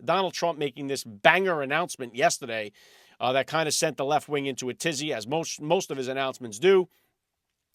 Donald Trump making this banger announcement yesterday that kind of sent the left wing into a tizzy, as most of his announcements do.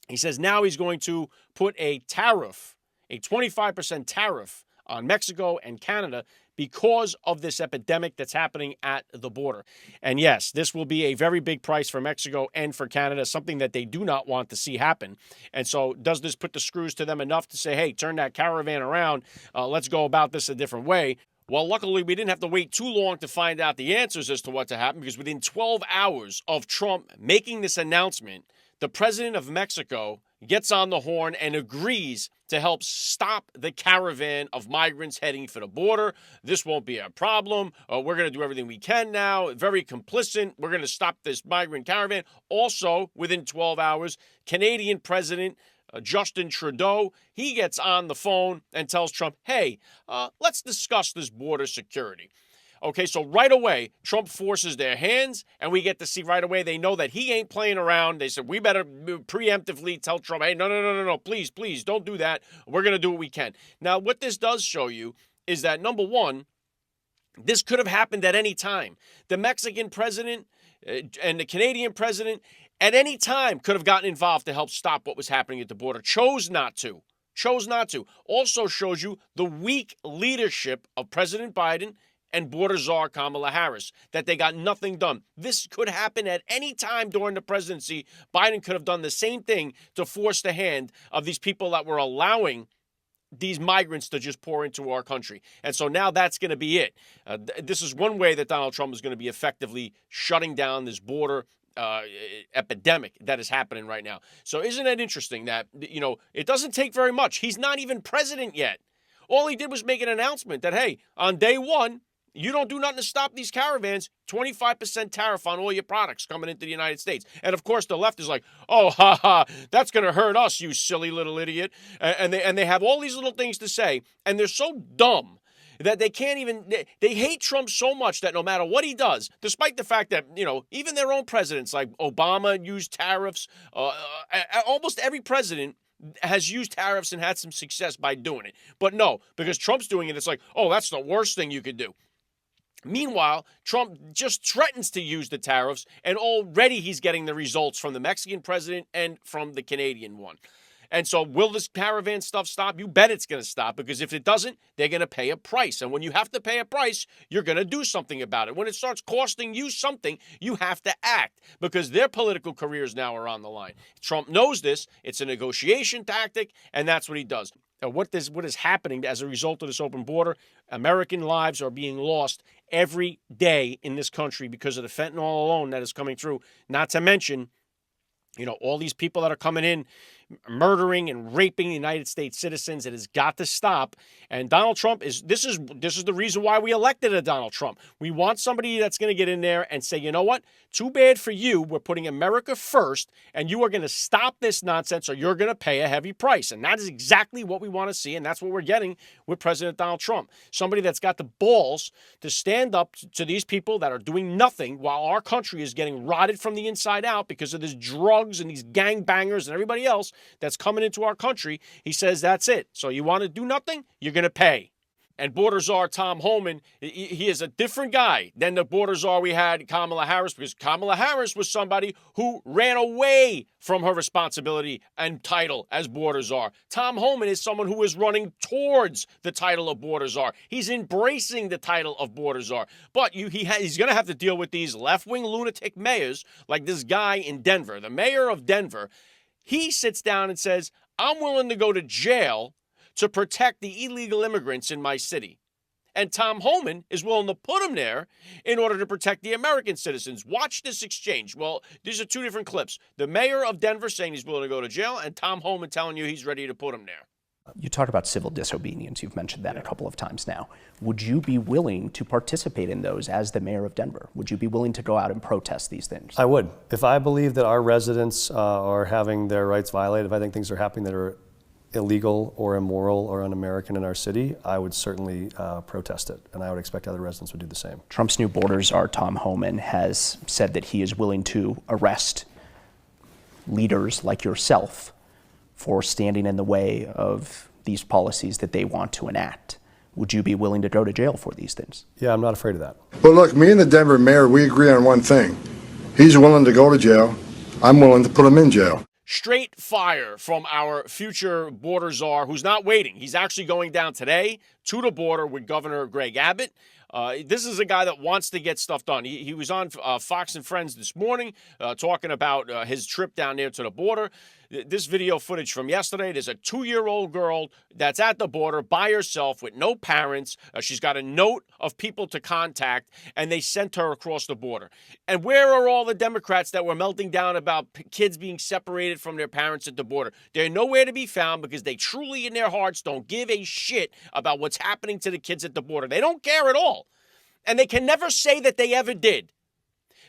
He says now he's going to put a tariff, a 25% tariff on Mexico and Canada because of this epidemic that's happening at the border. And yes, this will be a very big price for Mexico and for Canada, something that they do not want to see happen. And so does this put the screws to them enough to say, hey, turn that caravan around, let's go about this a different way? Well, luckily, we didn't have to wait too long to find out the answers as to what to happen, because within 12 hours of Trump making this announcement, the president of Mexico gets on the horn and agrees to help stop the caravan of migrants heading for the border. This won't be a problem. We're going to do everything we can now. Very complicit. We're going to stop this migrant caravan. Also, within 12 hours, Canadian President Justin Trudeau, he gets on the phone and tells Trump, hey, let's discuss this border security. Okay, so right away, Trump forces their hands, and we get to see right away they know that he ain't playing around. They said, we better preemptively tell Trump, hey, no, please, don't do that. We're going to do what we can. Now, what this does show you is that, number one, this could have happened at any time. The Mexican president and the Canadian president at any time could have gotten involved to help stop what was happening at the border. Chose not to. Also shows you the weak leadership of President Biden and Border Czar Kamala Harris, that they got nothing done. This could happen at any time during the presidency. Biden could have done the same thing to force the hand of these people that were allowing these migrants to just pour into our country. And so now that's going to be it. This is one way that Donald Trump is going to be effectively shutting down this border epidemic that is happening right now. So isn't it interesting that, it doesn't take very much. He's not even president yet. All he did was make an announcement that, hey, on day one, you don't do nothing to stop these caravans, 25% tariff on all your products coming into the United States. And, of course, the left is like, oh, that's going to hurt us, you silly little idiot. And they have all these little things to say, and they're so dumb that they can't even, they hate Trump so much that no matter what he does, despite the fact that, even their own presidents, like Obama, used tariffs, almost every president has used tariffs and had some success by doing it. But no, because Trump's doing it, it's like, oh, that's the worst thing you could do. Meanwhile, Trump just threatens to use the tariffs, and already he's getting the results from the Mexican president and from the Canadian one. And so will this caravan stuff stop? You bet it's going to stop, because if it doesn't, they're going to pay a price. And when you have to pay a price, you're going to do something about it. When it starts costing you something, you have to act, because their political careers now are on the line. Trump knows this. It's a negotiation tactic, and that's what he does. And what is happening as a result of this open border? American lives are being lost every day in this country because of the fentanyl alone that is coming through. Not to mention, all these people that are coming in, murdering and raping United States citizens. It has got to stop. And Donald Trump this is the reason why we elected a Donald Trump. We want somebody that's going to get in there and say, you know what? Too bad for you. We're putting America first, and you are going to stop this nonsense, or you're going to pay a heavy price. And that is exactly what we want to see, and that's what we're getting with President Donald Trump. Somebody that's got the balls to stand up to these people that are doing nothing while our country is getting rotted from the inside out because of these drugs and these gangbangers and everybody else that's coming into our country. He says, that's it. So you want to do nothing? You're going to pay. And Border Czar Tom Homan, he is a different guy than the Border Czar we had, Kamala Harris, because Kamala Harris was somebody who ran away from her responsibility and title as Border Czar. Tom Homan is someone who is running towards the title of Border Czar. He's embracing the title of Border Czar. But he's going to have to deal with these left-wing lunatic mayors like this guy in Denver, the mayor of Denver. He sits down and says, I'm willing to go to jail to protect the illegal immigrants in my city. And Tom Homan is willing to put him there in order to protect the American citizens. Watch this exchange. Well, these are two different clips. The mayor of Denver saying he's willing to go to jail, and Tom Homan telling you he's ready to put him there. You talked about civil disobedience. You've mentioned that a couple of times now. Would you be willing to participate in those as the mayor of Denver? Would you be willing to go out and protest these things? I would. If I believe that our residents are having their rights violated, if I think things are happening that are illegal or immoral or un-American in our city, I would certainly protest it, and I would expect other residents would do the same. Trump's new Border Czar, Tom Homan, has said that he is willing to arrest leaders like yourself for standing in the way of these policies that they want to enact. would you be willing to go to jail for these things? Yeah, I'm not afraid of that. But look, me and the Denver mayor, we agree on one thing. He's willing to go to jail. I'm willing to put him in jail. Straight fire from our future Border Czar, who's not waiting. He's actually going down today to the border with Governor Greg Abbott. This is a guy that wants to get stuff done. He was on Fox and Friends this morning talking about his trip down there to the border. This video footage from yesterday, there's a 2-year-old girl that's at the border by herself with no parents. She's got a note of people to contact, and they sent her across the border. And where are all the Democrats that were melting down about kids being separated from their parents at the border? They're nowhere to be found because they truly in their hearts don't give a shit about what's happening to the kids at the border. They don't care at all. And they can never say that they ever did,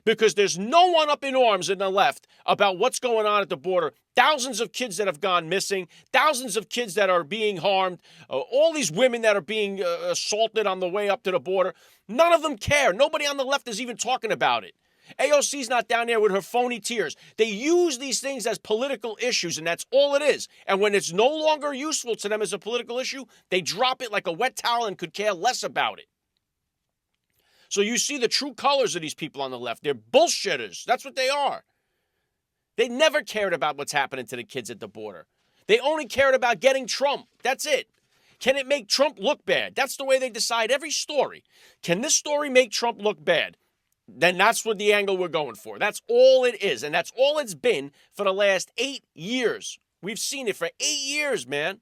because there's no one up in arms in the left about what's going on at the border. Thousands of kids that have gone missing, thousands of kids that are being harmed, all these women that are being assaulted on the way up to the border. None of them care. Nobody on the left is even talking about it. AOC's not down there with her phony tears. They use these things as political issues, and that's all it is. And when it's no longer useful to them as a political issue, they drop it like a wet towel and could care less about it. So you see the true colors of these people on the left. They're bullshitters. That's what they are. They never cared about what's happening to the kids at the border. They only cared about getting Trump. That's it. Can it make Trump look bad? That's the way they decide every story. Can this story make Trump look bad? Then that's what the angle we're going for. That's all it is. And that's all it's been for the last 8 years. We've seen it for 8 years, man.